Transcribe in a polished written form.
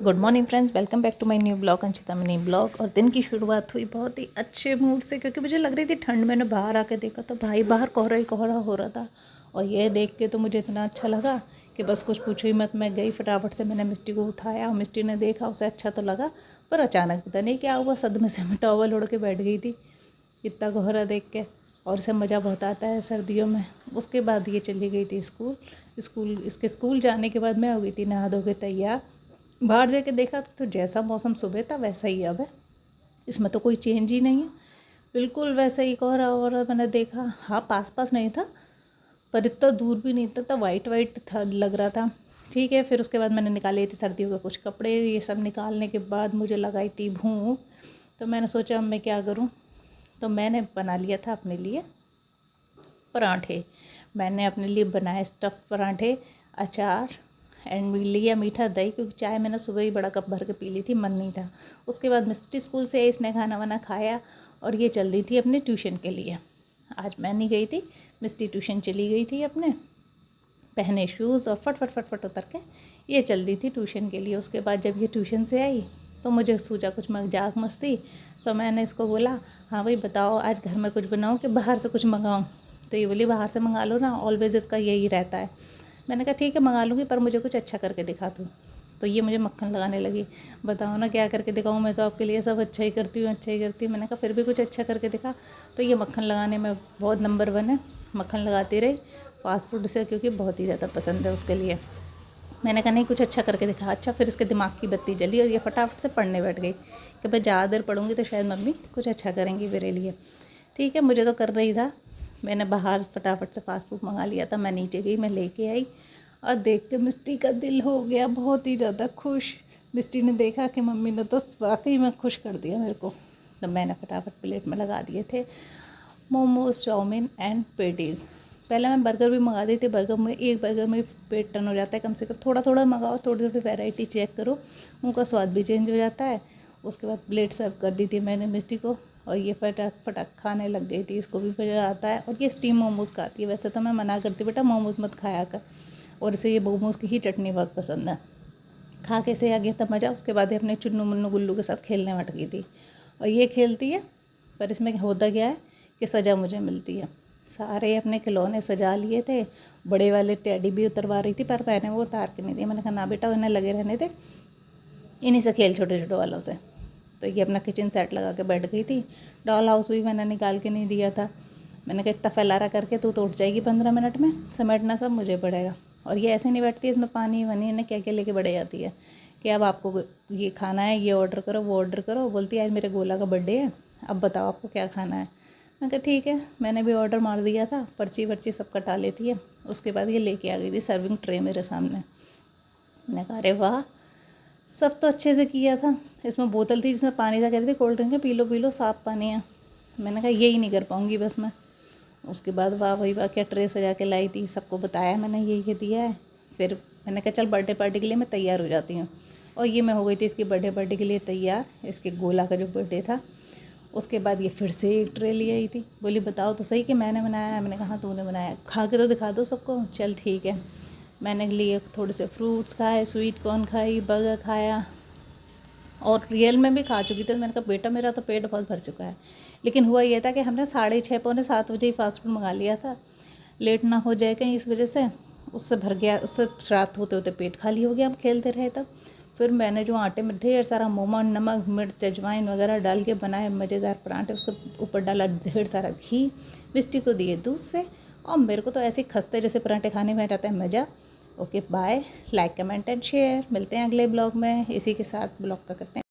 Good morning friends, welcome back to my new blog Anshita mini blog. और दिन की शुरुआत हुई बहुत ही अच्छे मूड से, क्योंकि मुझे लग रही थी ठंड। मैंने बाहर आके देखा तो भाई बाहर कोहरा ही कोहरा हो रहा था। और ये देख के तो मुझे इतना अच्छा लगा कि बस कुछ पूछो ही मत। मैं गई फटाफट से, मैंने मिस्टी को उठाया और मिस्टी ने देखा, उसे अच्छा तो लगा। पर अचानक पता नहीं क्या हुआ, सदमे से मैं टॉवल ओढ़ के बैठ गई थी इतना कोहरा देख के। और इसे मज़ा बहुत आता है सर्दियों में। उसके बाद ये चली गई थी इसके स्कूल जाने के बाद मैं हो गई थी नहा धो के तैयार। बाहर जाके देखा तो जैसा मौसम सुबह था वैसा ही अब है। इसमें तो कोई चेंज ही नहीं है, बिल्कुल वैसा ही कोहरा। और मैंने देखा, हाँ पास पास नहीं था पर इतना दूर भी नहीं था, तो वाइट वाइट था लग रहा था। ठीक है, फिर उसके बाद मैंने निकाले थे सर्दियों के कुछ कपड़े। ये सब निकालने के बाद मुझे लगाई थी भूख। तो मैंने सोचा अब मैं क्या करूँ, तो मैंने बना लिया था अपने लिए पराठे। मैंने अपने लिए बनाए स्टफ़ पराठे, अचार एंड लिया मीठा दही, क्योंकि चाय मैंने सुबह ही बड़ा कप भर के पी ली थी, मन नहीं था। उसके बाद मिस्टी स्कूल से इसने खाना वाना खाया और ये चल दी थी अपने ट्यूशन के लिए। आज मैं नहीं गई थी, मिस्टी ट्यूशन चली गई थी अपने, पहने शूज़ और फट फट फट फट उतर के ये चल दी थी ट्यूशन के लिए। उसके बाद जब ये ट्यूशन से आई तो मुझे सूझा कुछ मजाक मस्ती, तो मैंने इसको बोला, हाँ भाई बताओ आज घर में कुछ बनाऊँ कि बाहर से कुछ मंगाऊँ। तो ये बोली बाहर से मंगा लो ना, ऑलवेज इसका यही रहता है। मैंने कहा ठीक है मंगा लूँगी, पर मुझे कुछ अच्छा करके दिखा दो। तो ये मुझे मक्खन लगाने लगी, बताओ ना क्या करके दिखाऊँ, मैं तो आपके लिए सब अच्छा ही करती हूँ, अच्छा ही करती हूँ। मैंने कहा फिर भी कुछ अच्छा करके दिखा। तो ये मक्खन लगाने में बहुत नंबर 1 है, मक्खन लगाती रही फास्ट फूड से, क्योंकि बहुत ही ज़्यादा पसंद है उसके लिए। मैंने कहा नहीं कुछ अच्छा करके दिखा। अच्छा, फिर इसके दिमाग की बत्ती जली और ये फटाफट से पढ़ने बैठ गई कि मैं ज़्यादा देर पढ़ूँगी तो शायद मम्मी कुछ अच्छा करेंगी मेरे लिए। ठीक है, मुझे तो कर रही था। मैंने बाहर फटाफट से फास्ट फूड मंगा लिया था। मैं नीचे गई, मैं लेके आई और देख के मिस्टी का दिल हो गया बहुत ही ज़्यादा खुश। मिस्टी ने देखा कि मम्मी ने तो वाकई में खुश कर दिया मेरे को। तो मैंने फटाफट प्लेट में लगा दिए थे मोमोज, चाउमीन एंड पेटीज़। पहले मैं बर्गर भी मंगा दी थी। एक बर्गर में पेट टर्न हो जाता है। कम से कम थोड़ा थोड़ा मंगाओ, थोड़ी थोड़ी वैरायटी चेक करो, उनका स्वाद भी चेंज हो जाता है। उसके बाद प्लेट सर्व कर दी थी मैंने मिस्टी को, और ये फटाक फटाक खाने लग गई थी। इसको भी मज़ा आता है और ये स्टीम मोमोज़ खाती है। वैसे तो मैं मना करती बेटा मोमोज़ मत खाया कर, और इसे ये मोमोज़ की ही चटनी बहुत पसंद है। खा के से आ गया था मज़ा। उसके बाद ये अपने चुन्नू मुन्नू गुल्लू के साथ खेलने मट गई थी। और ये खेलती है, पर इसमें होता क्या है कि सज़ा मुझे मिलती है। सारे अपने खिलौने सजा लिए थे, बड़े वाले टेडी भी उतरवा रही थी, पर मैंने वो उतार के नहीं दी। मैंने कहा ना बेटा उन्हें लगे रहने थे, इन्हीं से खेल छोटे छोटे वालों से। तो ये अपना किचन सेट लगा के बैठ गई थी। डॉल हाउस भी मैंने निकाल के नहीं दिया था। मैंने कहा इतना फैलारा करके तू तो उठ जाएगी 15 मिनट में, समेटना सब मुझे पड़ेगा। और ये ऐसे नहीं बैठती है, इसमें पानी वानी इन्हें क्या क्या लेके बढ़ जाती है कि अब आपको ये खाना है, ये ऑर्डर करो, वो ऑर्डर करो। बोलती है आज मेरे गोला का बर्थडे है, अब बताओ आपको क्या खाना है। मैं कहा ठीक है, मैंने भी ऑर्डर मार दिया था, पर्ची वर्ची सब कटा लेती है। उसके बाद ये लेके आ गई थी सर्विंग ट्रे मेरे सामने। मैंने कहा अरे वाह, सब तो अच्छे से किया था। इसमें बोतल थी जिसमें पानी था, कह रही थी कोल्ड ड्रिंक है, पी लो साफ़ पानी है। मैंने कहा यही नहीं कर पाऊँगी बस मैं। उसके बाद वाह भाई वाह क्या ट्रे सजा के लाई थी, सबको बताया मैंने ये दिया है। फिर मैंने कहा चल बर्थडे पार्टी के लिए मैं तैयार हो जाती हूँ। और ये मैं हो गई थी इसकी बर्थडे पार्टी के लिए तैयार, इसके गोला का जो बर्थडे था। उसके बाद ये फिर से एक ट्रे ले आई थी, बोली बताओ तो सही कि मैंने बनाया है। मैंने कहा हाँ तूने बनाया, खा के तो दिखा दो सबको। चल ठीक है, मैंने लिए थोड़े से फ्रूट्स खाए, स्वीट कॉर्न खाई, बर्गर खाया, और रियल में भी खा चुकी थी। मैंने कहा बेटा मेरा तो पेट बहुत भर चुका है। लेकिन हुआ ये था कि हमने 6:30 पौने 7 बजे ही फास्ट फूड मंगा लिया था, लेट ना हो जाए कहीं इस वजह से। उससे भर गया, उससे रात होते होते पेट खाली हो गया। हम खेलते रहे तब। फिर मैंने जो आटे में ढेर सारा मोमन, नमक, मिर्च, अजवाइन वगैरह डाल के बनाए मज़ेदार पराठे, उसके ऊपर डाला ढेर सारा घी, मिस्टी को दिए दूध से। और मेरे को तो ऐसे खस्ते जैसे पराठे खाने में जाता है मज़ा। Okay bye, like comment and share. मिलते हैं अगले ब्लॉग में। इसी के साथ ब्लॉग का करते हैं।